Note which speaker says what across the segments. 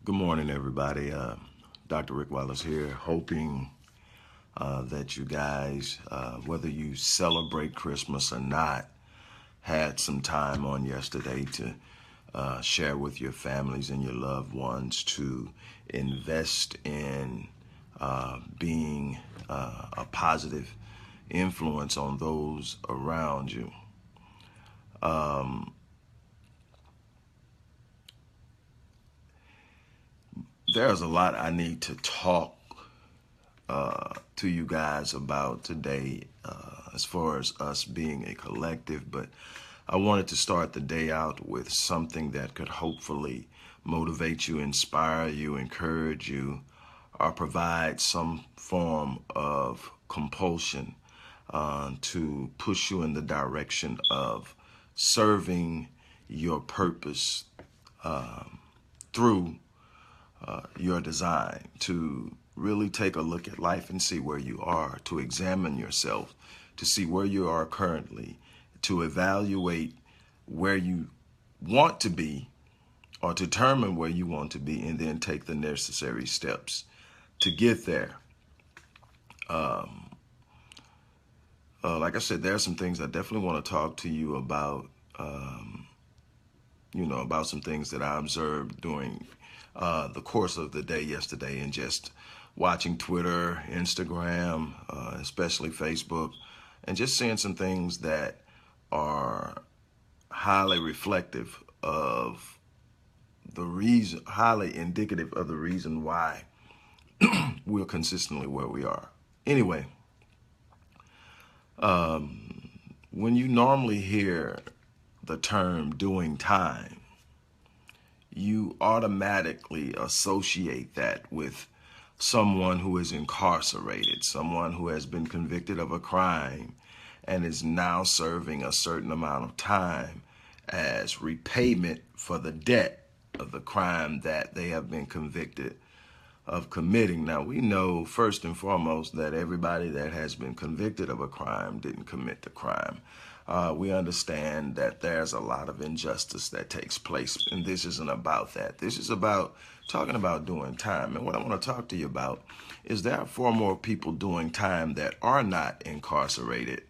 Speaker 1: Good morning, everybody. Dr. Rick Wallace here, hoping that you guys, whether you celebrate Christmas or not, had some time on yesterday to share with your families and your loved ones to invest in being a positive influence on those around you. There's a lot I need to talk to you guys about today as far as us being a collective, but I wanted to start the day out with something that could hopefully motivate you, inspire you, encourage you, or provide some form of compulsion to push you in the direction of serving your purpose through your design, to really take a look at life and see where you are, to examine yourself, to see where you are currently, to evaluate where you want to be or determine where you want to be, and then take the necessary steps to get there. Like I said, there are some things I definitely want to talk to you about, about some things that I observed during the course of the day yesterday, and just watching Twitter, Instagram, especially Facebook, and just seeing some things that are highly reflective of the reason, highly indicative of the reason why we're consistently where we are. Anyway, when you normally hear the term doing time, you automatically associate that with someone who is incarcerated, someone who has been convicted of a crime and is now serving a certain amount of time as repayment for the debt of the crime that they have been convicted of committing. Now, we know first and foremost that everybody that has been convicted of a crime didn't commit the crime. We understand that there's a lot of injustice that takes place, and this isn't about that. This is about talking about doing time. And what I want to talk to you about is there are far more people doing time that are not incarcerated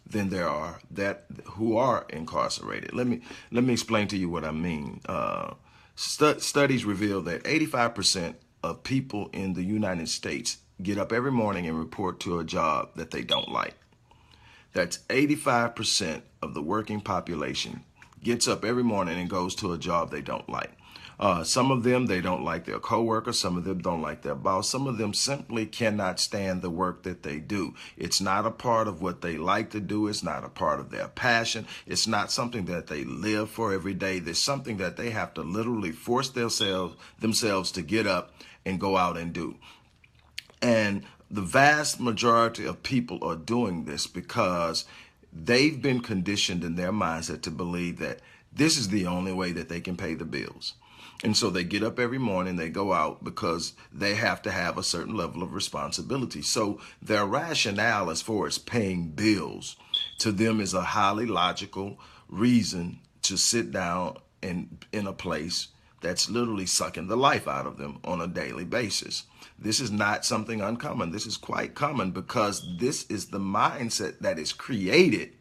Speaker 1: than there are that who are incarcerated. Let me explain to you what I mean. Studies reveal that 85% of people in the United States get up every morning and report to a job that they don't like. That's 85% of the working population gets up every morning and goes to a job they don't like. Some of them, they don't like their coworkers. Some of them don't like their boss. Some of them simply cannot stand the work that they do. It's not a part of what they like to do. It's not a part of their passion. It's not something that they live for every day. There's something that they have to literally force themselves to get up and go out and do. And the vast majority of people are doing this because they've been conditioned in their mindset to believe that this is the only way that they can pay the bills. And so they get up every morning, they go out because they have to have a certain level of responsibility. So their rationale as far as paying bills to them is a highly logical reason to sit down in a place that's literally sucking the life out of them on a daily basis. This is not something uncommon. This is quite common because this is the mindset that is created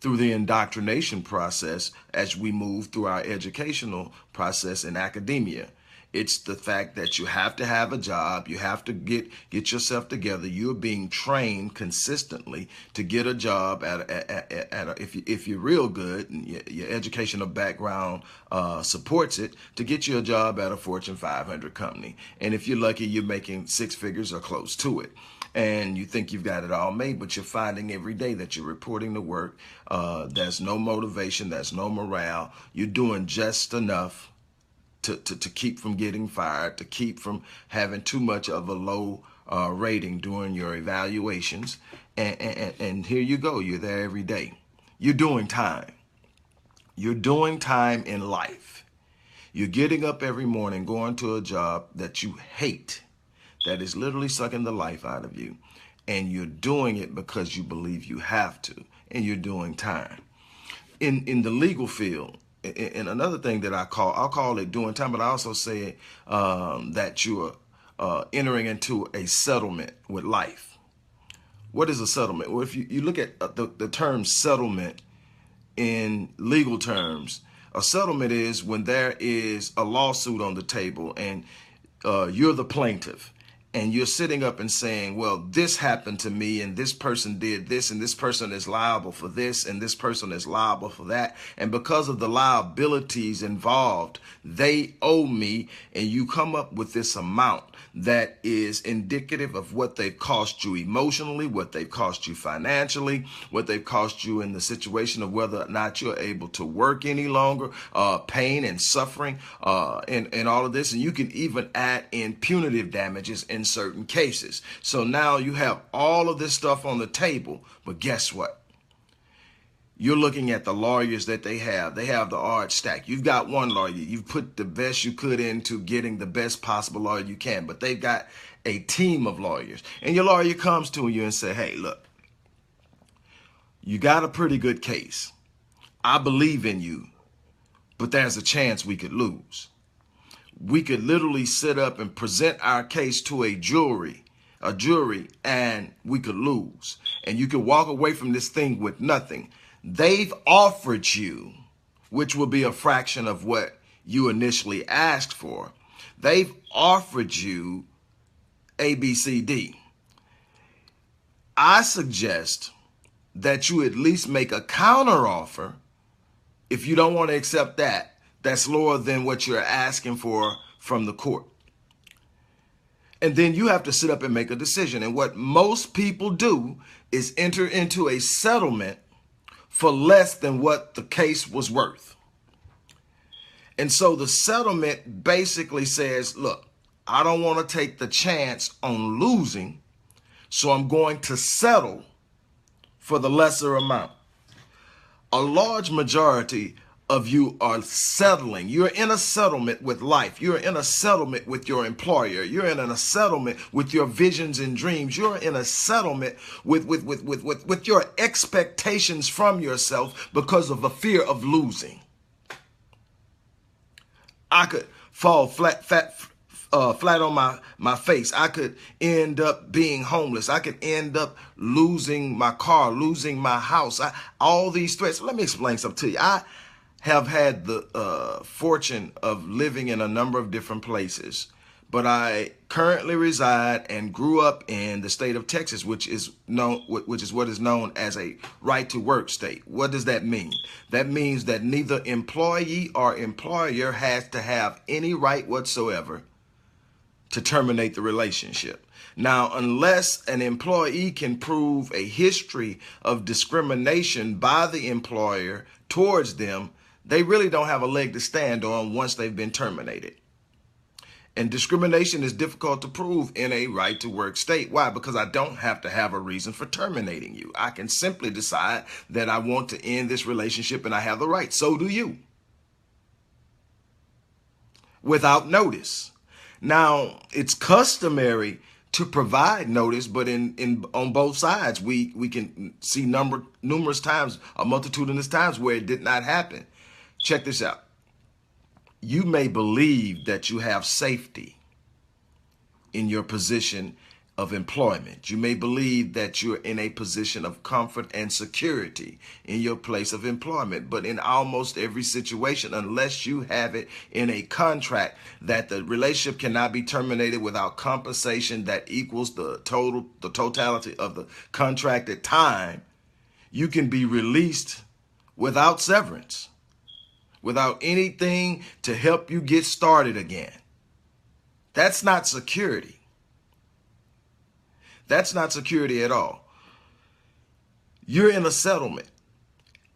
Speaker 1: through the indoctrination process as we move through our educational process in academia. It's the fact that you have to have a job, you have to get yourself together. You're being trained consistently to get a job if you're real good and your educational background supports it, to get you a job at a Fortune 500 company. And if you're lucky, you're making six figures or close to it. And you think you've got it all made, but you're finding every day that you're reporting to work. There's no motivation, there's no morale. You're doing just enough to keep from getting fired, to keep from having too much of a low rating during your evaluations. And here you go, you're there every day. You're doing time. You're doing time in life. You're getting up every morning, going to a job that you hate, that is literally sucking the life out of you. And you're doing it because you believe you have to, and you're doing time. In the legal field, and another thing that I'll call it doing time, but I also say that you are entering into a settlement with life. What is a settlement? Well, if you look at the term settlement in legal terms, a settlement is when there is a lawsuit on the table and you're the plaintiff and you're sitting up and saying, well, this happened to me and this person did this and this person is liable for this and this person is liable for that. And because of the liabilities involved, they owe me, and you come up with this amount that is indicative of what they've cost you emotionally, what they've cost you financially, what they've cost you in the situation of whether or not you're able to work any longer, pain and suffering, and all of this. And you can even add in punitive damages in certain cases. So now you have all of this stuff on the table, but guess what? You're looking at the lawyers that they have. They have the odds stacked. You've got one lawyer. You've put the best you could into getting the best possible lawyer you can, but they've got a team of lawyers. And your lawyer comes to you and say, hey, look, you got a pretty good case. I believe in you, but there's a chance we could lose. We could literally sit up and present our case to a jury, and we could lose. And you could walk away from this thing with nothing. They've offered you, which will be a fraction of what you initially asked for. They've offered you A, B, C, D. I suggest that you at least make a counter offer. If you don't want to accept that, that's lower than what you're asking for from the court. And then you have to sit up and make a decision. And what most people do is enter into a settlement for less than what the case was worth. And so the settlement basically says, look, I don't want to take the chance on losing, so I'm going to settle for the lesser amount. A large majority of you are settling. You're in a settlement with life. You're in a settlement with your employer. You're in a settlement with your visions and dreams. You're in a settlement with your expectations from yourself because of a fear of losing. I could fall flat on my face. I could end up being homeless. I could end up losing my car, losing my house. All these threats. Let me explain something to you. I have had the fortune of living in a number of different places, but I currently reside and grew up in the state of Texas, which is what is known as a right to work state. What does that mean? That means that neither employee or employer has to have any right whatsoever to terminate the relationship. Now, unless an employee can prove a history of discrimination by the employer towards them, they really don't have a leg to stand on once they've been terminated. And discrimination is difficult to prove in a right to work state. Why? Because I don't have to have a reason for terminating you. I can simply decide that I want to end this relationship and I have the right. So do you. Without notice. Now, it's customary to provide notice, but on both sides, we can see numerous times, a multitudinous times where it did not happen. Check this out. You may believe that you have safety in your position of employment. You may believe that you're in a position of comfort and security in your place of employment. But in almost every situation, unless you have it in a contract that the relationship cannot be terminated without compensation that equals the totality of the contracted time, you can be released without severance, without anything to help you get started again. That's not security. That's not security at all. You're in a settlement,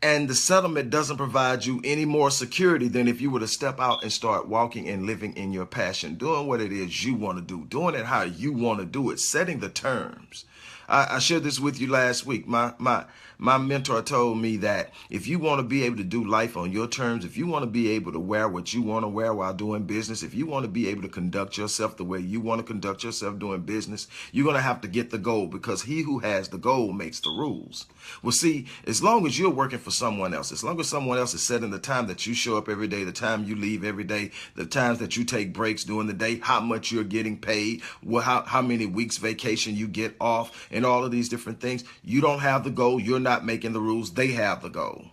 Speaker 1: and the settlement doesn't provide you any more security than if you were to step out and start walking and living in your passion, doing what it is you want to do, doing it how you want to do it, setting the terms. I shared this with you last week. My My mentor told me that if you want to be able to do life on your terms, if you want to be able to wear what you want to wear while doing business, if you want to be able to conduct yourself the way you want to conduct yourself doing business, you're going to have to get the goal, because he who has the goal makes the rules. Well, see, as long as you're working for someone else, as long as someone else is setting the time that you show up every day, the time you leave every day, the times that you take breaks during the day, how much you're getting paid, how many weeks vacation you get off, and all of these different things, you don't have the goal. You're not making the rules. They have the goal.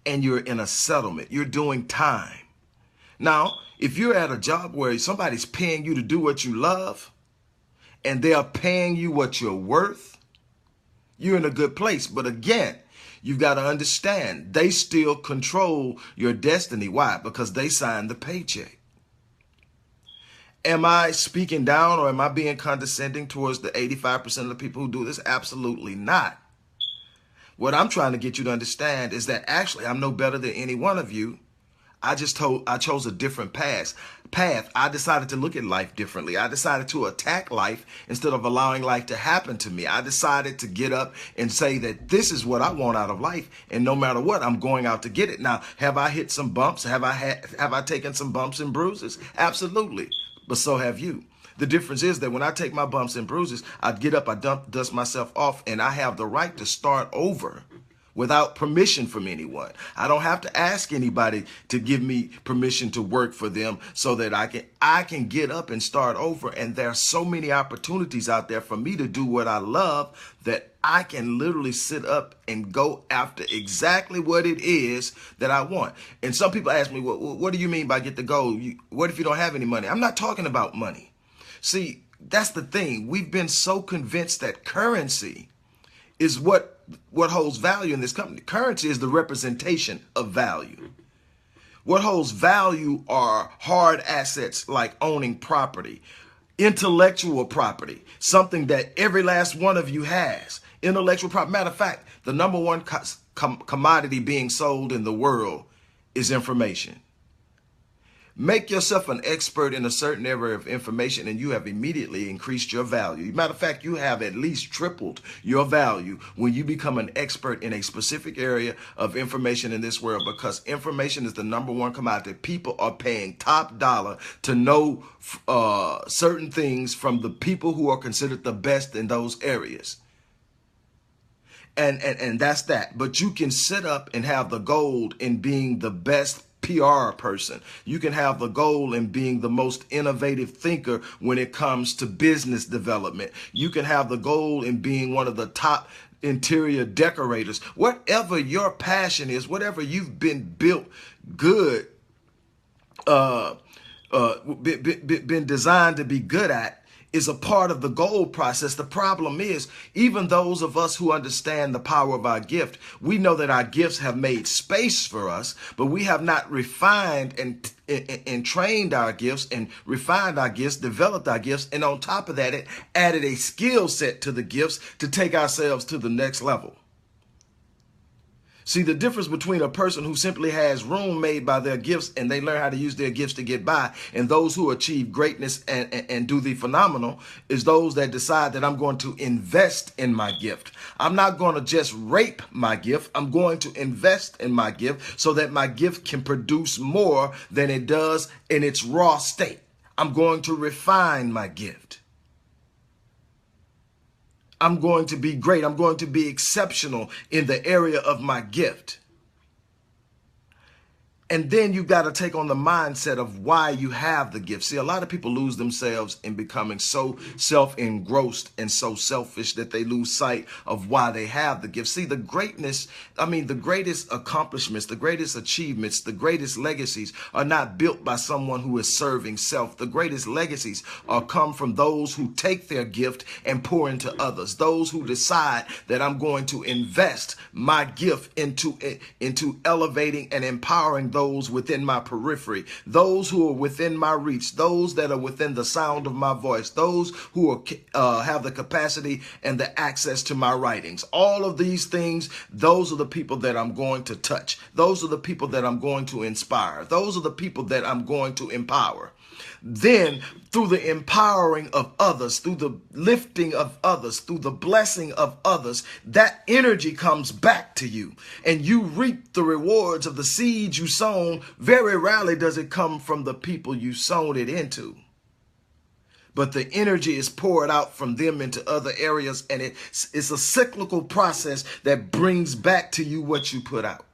Speaker 1: And you're in a settlement. You're doing time. Now, if you're at a job where somebody's paying you to do what you love, and they're paying you what you're worth, you're in a good place. But again, you've got to understand, they still control your destiny. Why? Because they signed the paycheck. Am I speaking down, or am I being condescending towards the 85% of the people who do this? Absolutely not. What I'm trying to get you to understand is that actually I'm no better than any one of you. I chose a different path. I decided to look at life differently. I decided to attack life instead of allowing life to happen to me. I decided to get up and say that this is what I want out of life, and no matter what, I'm going out to get it. Now, have I hit some bumps? Have I taken some bumps and bruises? Absolutely. But so have you. The difference is that when I take my bumps and bruises, I get up, I dust myself off, and I have the right to start over without permission from anyone. I don't have to ask anybody to give me permission to work for them so that I can get up and start over. And there are so many opportunities out there for me to do what I love that I can literally sit up and go after exactly what it is that I want. And some people ask me, what do you mean by get the goal? What if you don't have any money? I'm not talking about money. See, that's the thing. We've been so convinced that currency is what holds value in this company. Currency is the representation of value. What holds value are hard assets like owning property, intellectual property, something that every last one of you has. Intellectual property. Matter of fact, the number one commodity being sold in the world is information. Make yourself an expert in a certain area of information, and you have immediately increased your value. Matter of fact, you have at least tripled your value when you become an expert in a specific area of information in this world, because information is the number one commodity. People are paying top dollar to know certain things from the people who are considered the best in those areas. And that's that. But you can sit up and have the gold in being the best PR person. You can have the goal in being the most innovative thinker when it comes to business development. You can have the goal in being one of the top interior decorators. Whatever your passion is, whatever you've been built good, been designed to be good at, is a part of the goal process. The problem is, even those of us who understand the power of our gift, we know that our gifts have made space for us, but we have not refined and trained our gifts and refined our gifts, developed our gifts, and on top of that, it added a skill set to the gifts to take ourselves to the next level. See, the difference between a person who simply has room made by their gifts and they learn how to use their gifts to get by, and those who achieve greatness and do the phenomenal, is those that decide that I'm going to invest in my gift. I'm not going to just rape my gift. I'm going to invest in my gift so that my gift can produce more than it does in its raw state. I'm going to refine my gift. I'm going to be great. I'm going to be exceptional in the area of my gift. And then you got to take on the mindset of why you have the gift. See, a lot of people lose themselves in becoming so self-engrossed and so selfish that they lose sight of why they have the gift. See, the greatest accomplishments, the greatest achievements, the greatest legacies are not built by someone who is serving self. The greatest legacies come from those who take their gift and pour into others. Those who decide that I'm going to invest my gift into elevating and empowering those those within my periphery, those who are within my reach, those that are within the sound of my voice, those who are, have the capacity and the access to my writings. All of these things, those are the people that I'm going to touch. Those are the people that I'm going to inspire. Those are the people that I'm going to empower. Then through the empowering of others, through the lifting of others, through the blessing of others, that energy comes back to you and you reap the rewards of the seeds you sown. Very rarely does it come from the people you sown it into, but the energy is poured out from them into other areas, and it's a cyclical process that brings back to you what you put out.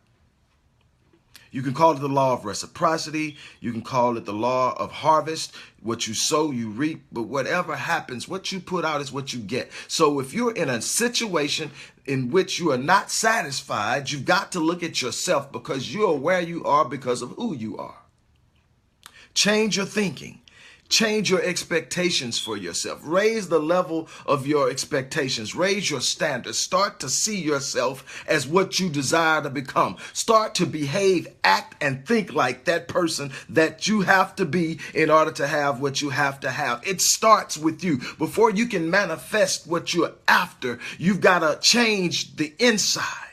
Speaker 1: You can call it the law of reciprocity. You can call it the law of harvest. What you sow, you reap. But whatever happens, what you put out is what you get. So if you're in a situation in which you are not satisfied, you've got to look at yourself, because you are where you are because of who you are. Change your thinking. Change your expectations for yourself. Raise the level of your expectations. Raise your standards. Start to see yourself as what you desire to become. Start to behave, act, and think like that person that you have to be in order to have what you have to have. It starts with you. Before you can manifest what you're after, you've got to change the inside.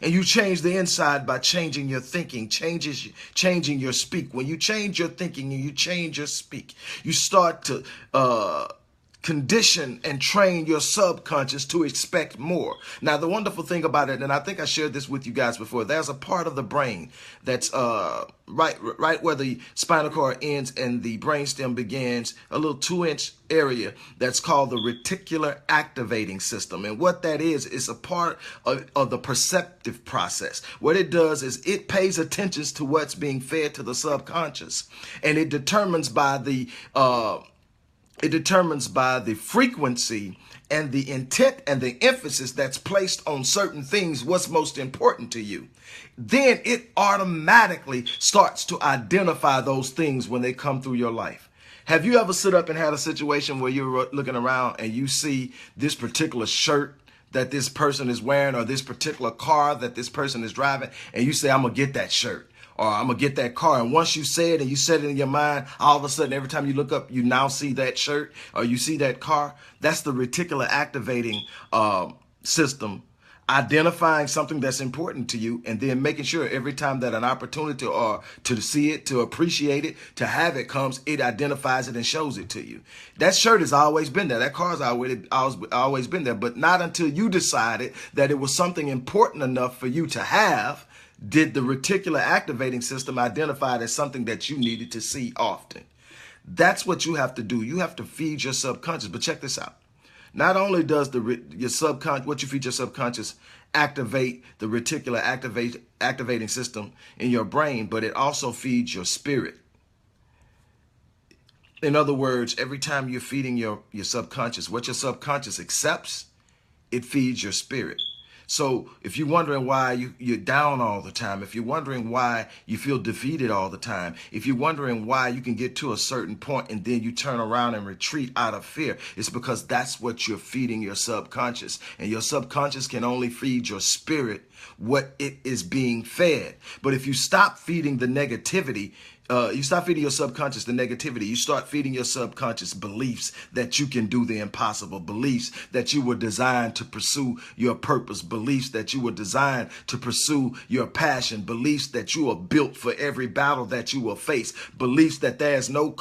Speaker 1: And you change the inside by changing your thinking, changing your speak. When you change your thinking and you change your speak, you start to condition and train your subconscious to expect more. Now, the wonderful thing about it, and I think I shared this with you guys before, there's a part of the brain that's right where the spinal cord ends and the brainstem begins, a little 2-inch area that's called the reticular activating system. And what that is a part of the perceptive process. What it does is it pays attention to what's being fed to the subconscious, and it determines by the frequency and the intent and the emphasis that's placed on certain things what's most important to you. Then it automatically starts to identify those things when they come through your life. Have you ever sit up and had a situation where you're looking around and you see this particular shirt that this person is wearing, or this particular car that this person is driving, and you say, I'm going to get that shirt, or I'm going to get that car? And once you say it and you set it in your mind, all of a sudden, every time you look up, you now see that shirt or you see that car. That's the reticular activating system, identifying something that's important to you, and then making sure every time that an opportunity or to see it, to appreciate it, to have it comes, it identifies it and shows it to you. That shirt has always been there. That car's always been there, but not until you decided that it was something important enough for you to have did the reticular activating system identify it as something that you needed to see often. That's what you have to do. You have to feed your subconscious. But check this out. Not only does your subconscious, what you feed your subconscious, activate the reticular activating system in your brain, but it also feeds your spirit. In other words, every time you're feeding your subconscious, what your subconscious accepts, it feeds your spirit. So if you're wondering why you're down all the time, if you're wondering why you feel defeated all the time, if you're wondering why you can get to a certain point and then you turn around and retreat out of fear, it's because that's what you're feeding your subconscious. And your subconscious can only feed your spirit what it is being fed. But if you stop feeding the negativity, you stop feeding your subconscious the negativity. You start feeding your subconscious beliefs that you can do the impossible, beliefs that you were designed to pursue your purpose, beliefs that you were designed to pursue your passion, beliefs that you are built for every battle that you will face, beliefs that there's no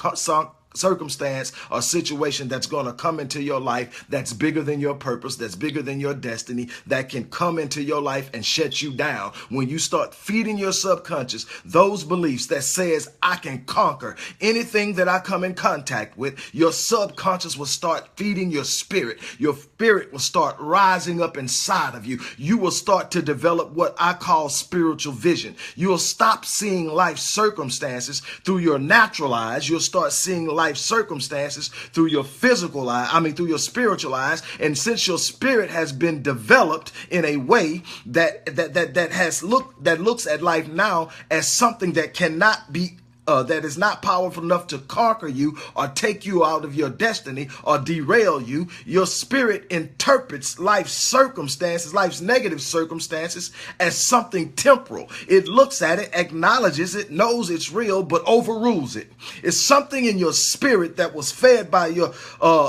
Speaker 1: circumstance or situation that's going to come into your life that's bigger than your purpose, that's bigger than your destiny, that can come into your life and shut you down. When you start feeding your subconscious those beliefs that says, I can conquer anything that I come in contact with, your subconscious will start feeding your spirit. Your spirit will start rising up inside of you. You will start to develop what I call spiritual vision. You will stop seeing life circumstances through your natural eyes. You'll start seeing life circumstances through your physical eye, through your spiritual eyes. And since your spirit has been developed in a way that looks at life now as something that cannot be that is not powerful enough to conquer you or take you out of your destiny or derail you. Your spirit interprets life's circumstances, life's negative circumstances, as something temporal. It looks at it, acknowledges it, knows it's real, but overrules it. It's something in your spirit that was fed by your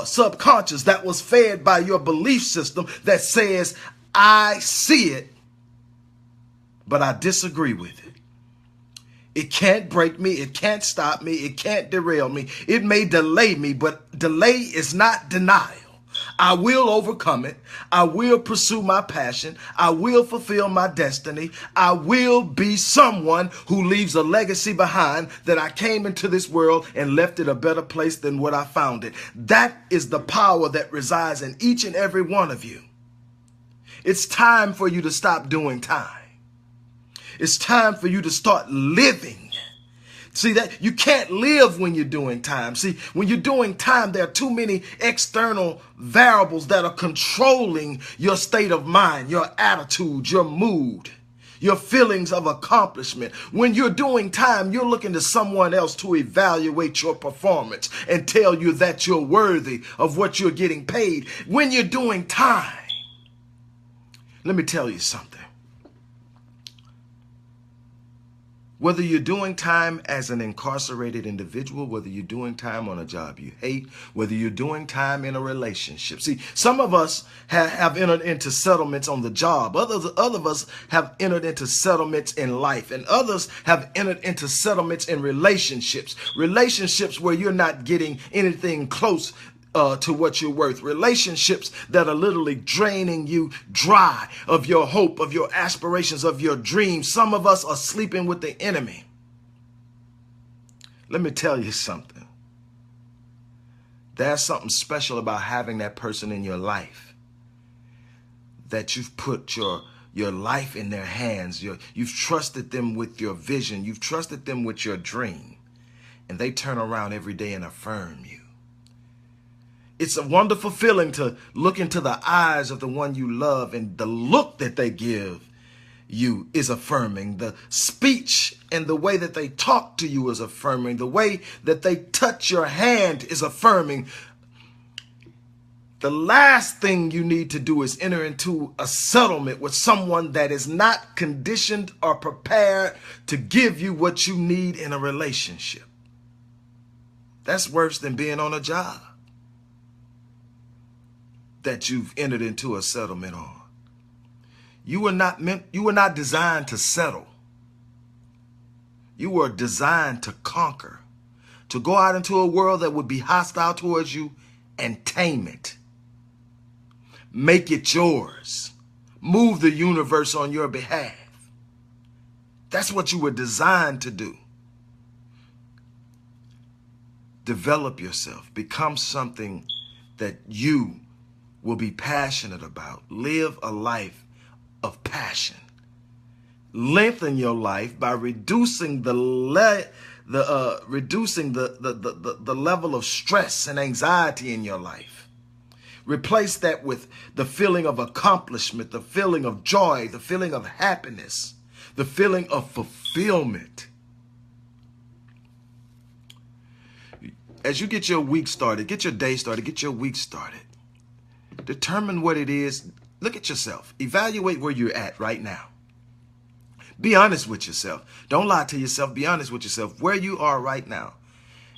Speaker 1: subconscious, that was fed by your belief system that says, I see it, but I disagree with it. It can't break me. It can't stop me. It can't derail me. It may delay me, but delay is not denial. I will overcome it. I will pursue my passion. I will fulfill my destiny. I will be someone who leaves a legacy behind, that I came into this world and left it a better place than what I found it. That is the power that resides in each and every one of you. It's time for you to stop doing time. It's time for you to start living. See, that you can't live when you're doing time. See, when you're doing time, there are too many external variables that are controlling your state of mind, your attitude, your mood, your feelings of accomplishment. When you're doing time, you're looking to someone else to evaluate your performance and tell you that you're worthy of what you're getting paid. When you're doing time, let me tell you something. Whether you're doing time as an incarcerated individual, whether you're doing time on a job you hate, whether you're doing time in a relationship. See, some of us have entered into settlements on the job. Others of us have entered into settlements in life. And others have entered into settlements in relationships. Relationships where you're not getting anything close to what you're worth. Relationships that are literally draining you dry of your hope, of your aspirations, of your dreams. Some of us are sleeping with the enemy. Let me tell you something. There's something special about having that person in your life, that you've put your life in their hands. You've trusted them with your vision. You've trusted them with your dream. And they turn around every day and affirm you. It's a wonderful feeling to look into the eyes of the one you love, and the look that they give you is affirming. The speech and the way that they talk to you is affirming. The way that they touch your hand is affirming. The last thing you need to do is enter into a settlement with someone that is not conditioned or prepared to give you what you need in a relationship. That's worse than being on a job that you've entered into a settlement on. You were not designed to settle. You were designed to conquer, to go out into a world that would be hostile towards you and tame it. Make it yours. Move the universe on your behalf. That's what you were designed to do. Develop yourself. Become something that you will be passionate about. Live a life of passion. Lengthen your life by reducing the level of stress and anxiety in your life. Replace that with the feeling of accomplishment, the feeling of joy, the feeling of happiness, the feeling of fulfillment. As you get your week started, get your day started, get your week started. Determine what it is. Look at yourself. Evaluate where you're at right now. Be honest with yourself. Don't lie to yourself. Be honest with yourself where you are right now.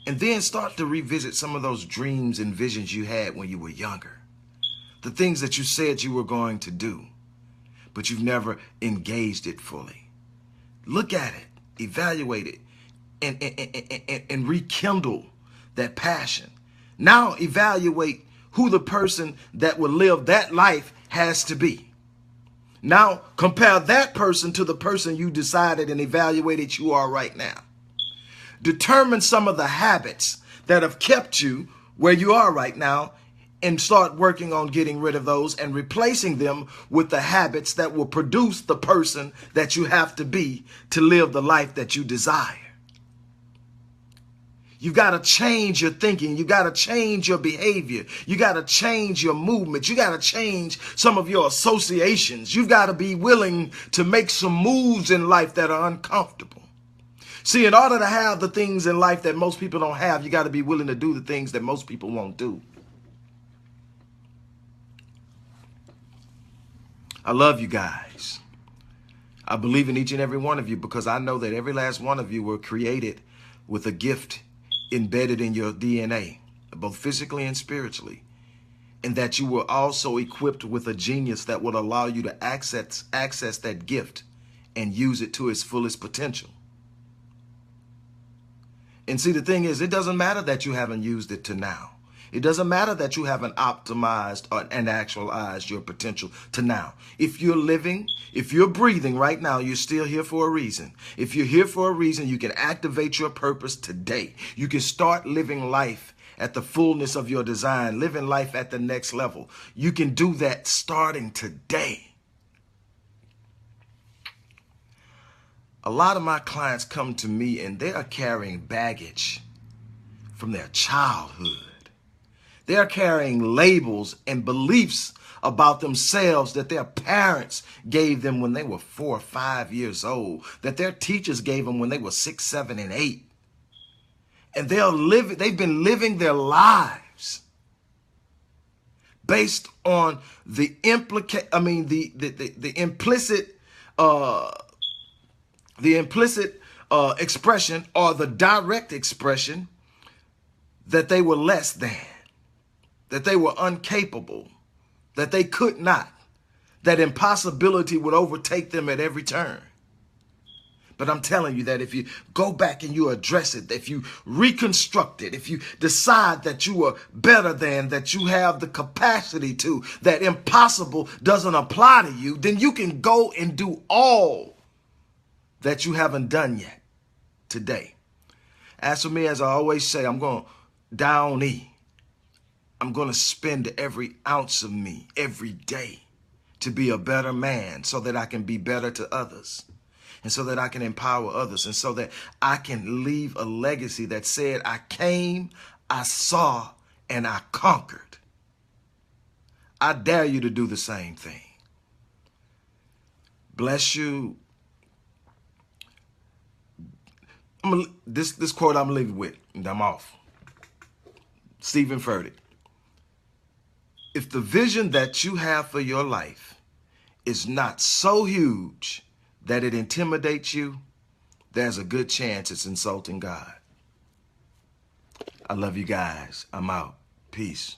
Speaker 1: And then start to revisit some of those dreams and visions you had when you were younger. The things that you said you were going to do, but you've never engaged it fully. Look at it. Evaluate it. And rekindle that passion. Now evaluate who the person that will live that life has to be. Now compare that person to the person you decided and evaluated you are right now. Determine some of the habits that have kept you where you are right now, and start working on getting rid of those and replacing them with the habits that will produce the person that you have to be to live the life that you desire. You got to change your thinking. You got to change your behavior. You got to change your movement. You got to change some of your associations. You've got to be willing to make some moves in life that are uncomfortable. See, in order to have the things in life that most people don't have, you got to be willing to do the things that most people won't do. I love you guys. I believe in each and every one of you because I know that every last one of you were created with a gift embedded in your DNA, both physically and spiritually, and that you were also equipped with a genius that would allow you to access that gift and use it to its fullest potential. And see, the thing is, it doesn't matter that you haven't used it to now. It doesn't matter that you haven't optimized and actualized your potential to now. If you're living, if you're breathing right now, you're still here for a reason. If you're here for a reason, you can activate your purpose today. You can start living life at the fullness of your design, living life at the next level. You can do that starting today. A lot of my clients come to me and they are carrying baggage from their childhood. They are carrying labels and beliefs about themselves that their parents gave them when they were 4 or 5 years old, that their teachers gave them when they were 6, 7, and 8. And they've been living their lives based on the implicit expression or the direct expression that they were less than, that they were incapable, that they could not, that impossibility would overtake them at every turn. But I'm telling you that if you go back and you address it, if you reconstruct it, if you decide that you are better than, that you have the capacity to, that impossible doesn't apply to you, then you can go and do all that you haven't done yet today. As for me, as I always say, I'm going to down E. I'm going to spend every ounce of me every day to be a better man so that I can be better to others and so that I can empower others and so that I can leave a legacy that said, I came, I saw, and I conquered. I dare you to do the same thing. Bless you. This quote I'm leaving with, and I'm off. Stephen Furtick. If the vision that you have for your life is not so huge that it intimidates you, there's a good chance it's insulting God. I love you guys. I'm out. Peace.